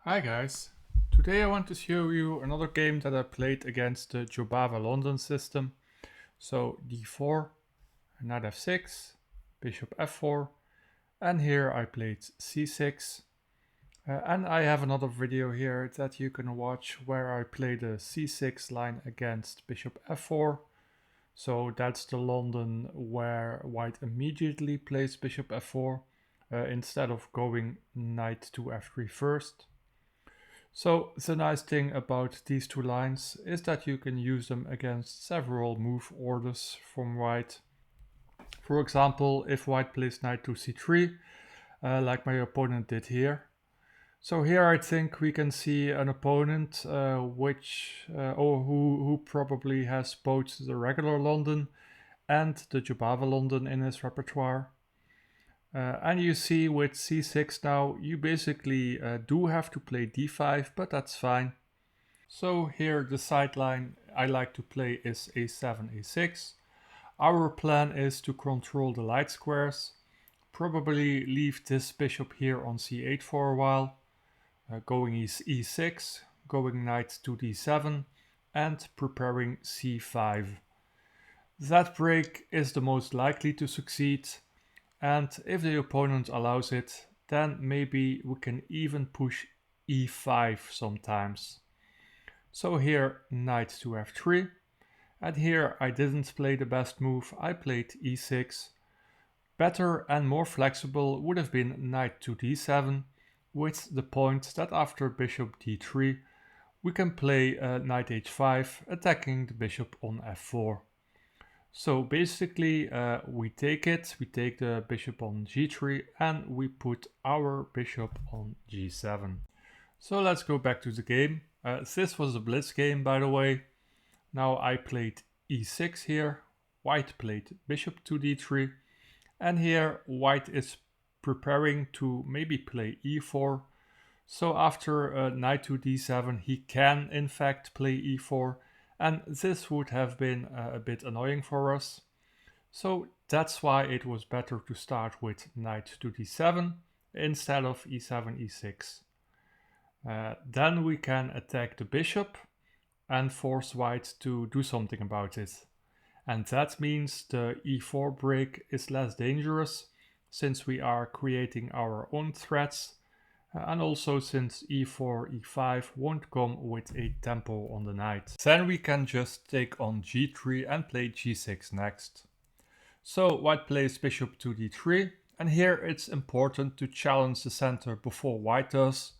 Hi guys, today I want to show you another game that I played against the Jobava London system. So d4, knight f6, bishop f4, and here I played c6. And I have another video here that you can watch where I play the c6 line against bishop f4. So that's the London where white immediately plays bishop f4 instead of going knight to f3 first. So the nice thing about these two lines is that you can use them against several move orders from white. For example, if white plays knight to c3, like my opponent did here. So here I think we can see an opponent who probably has both the regular London and the Jobava London in his repertoire. And you see with c6 now, you basically do have to play d5, but that's fine. So here the sideline I like to play is a7, a6. Our plan is to control the light squares, probably leave this bishop here on c8 for a while, going e6, going knight to d7, and preparing c5. That break is the most likely to succeed, and if the opponent allows it, then maybe we can even push e5 sometimes. So here knight to f3, and here I didn't play the best move, I played e6. Better and more flexible would have been knight to d7, with the point that after bishop d3 we can play knight h5, attacking the bishop on f4. So basically we take the bishop on g3 and we put our bishop on g7. So let's go back to the game. This was a blitz game, by the way. Now I played e6 here, white played bishop to d3, and here white is preparing to maybe play e4. So after knight to d7 he can in fact play e4, and this would have been a bit annoying for us. So that's why it was better to start with knight to d7 instead of e7, e6. Then we can attack the bishop and force white to do something about it. And that means the e4 break is less dangerous since we are creating our own threats, and also since e4, e5 won't come with a tempo on the knight. Then we can just take on g3 and play g6 next. So white plays bishop to d3, and here it's important to challenge the center before white does.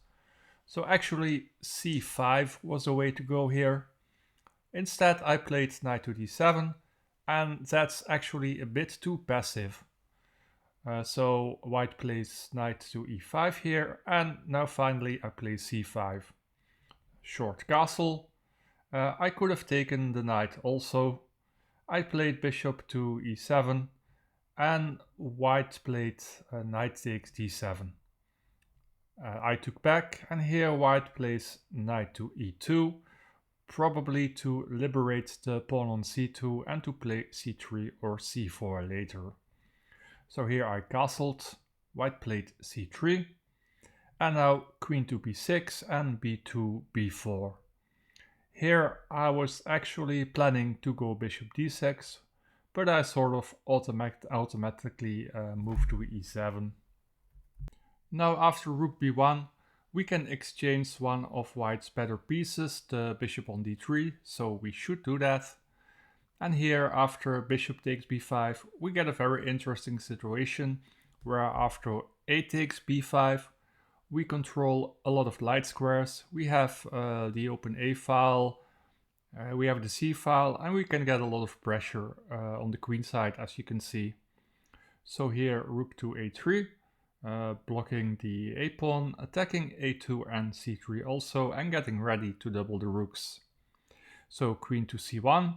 So actually c5 was the way to go here. Instead I played knight to d7, and that's actually a bit too passive. So white plays knight to e5 here, and now finally I play c5. Short castle. I could have taken the knight also. I played bishop to e7, and white played knight takes d7. I took back, and here white plays knight to e2, probably to liberate the pawn on c2 and to play c3 or c4 later. So here I castled, white played c3, and now queen to b6 and b2, b4. Here I was actually planning to go bishop d6, but I sort of automatically moved to e7. Now after rook b1, we can exchange one of white's better pieces, the bishop on d3, so we should do that. And here after bishop takes b5, we get a very interesting situation where after a takes b5, we control a lot of light squares. We have the open a file, we have the c file, and we can get a lot of pressure on the queen side, as you can see. So here rook to a3, blocking the a pawn, attacking a2 and c3 also, and getting ready to double the rooks. So queen to c1,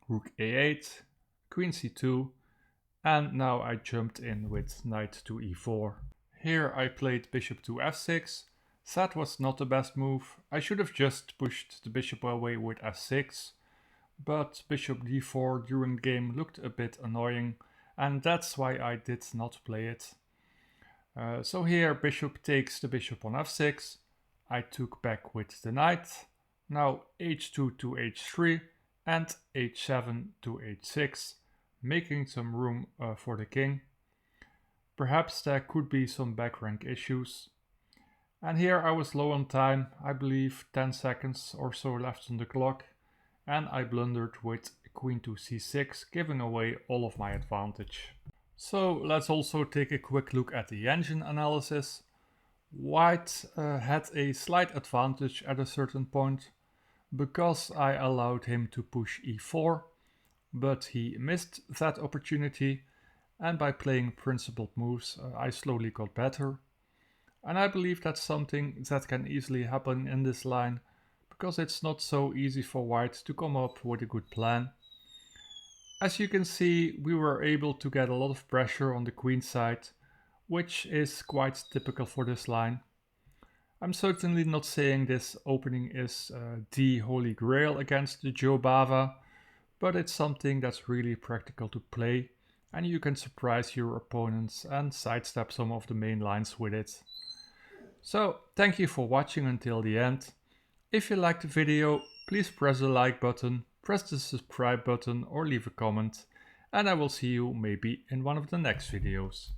rook a8, queen c2, and now I jumped in with knight to e4. Here I played bishop to f6. That was not the best move. I should have just pushed the bishop away with f6, but bishop d4 during the game looked a bit annoying, and that's why I did not play it. So here bishop takes the bishop on f6, I took back with the knight, now h2 to h3 and h7 to h6, making some room for the king. Perhaps there could be some back rank issues. And here I was low on time, I believe 10 seconds or so left on the clock, and I blundered with queen to c6, giving away all of my advantage. So let's also take a quick look at the engine analysis. White had a slight advantage at a certain point because I allowed him to push e4, but he missed that opportunity, and by playing principled moves I slowly got better. And I believe that's something that can easily happen in this line, because it's not so easy for white to come up with a good plan. As you can see, we were able to get a lot of pressure on the queen side, which is quite typical for this line. I'm certainly not saying this opening is the holy grail against the Jobava, but it's something that's really practical to play, and you can surprise your opponents and sidestep some of the main lines with it. So thank you for watching until the end. If you liked the video, please press the like button, press the subscribe button or leave a comment, and I will see you maybe in one of the next videos.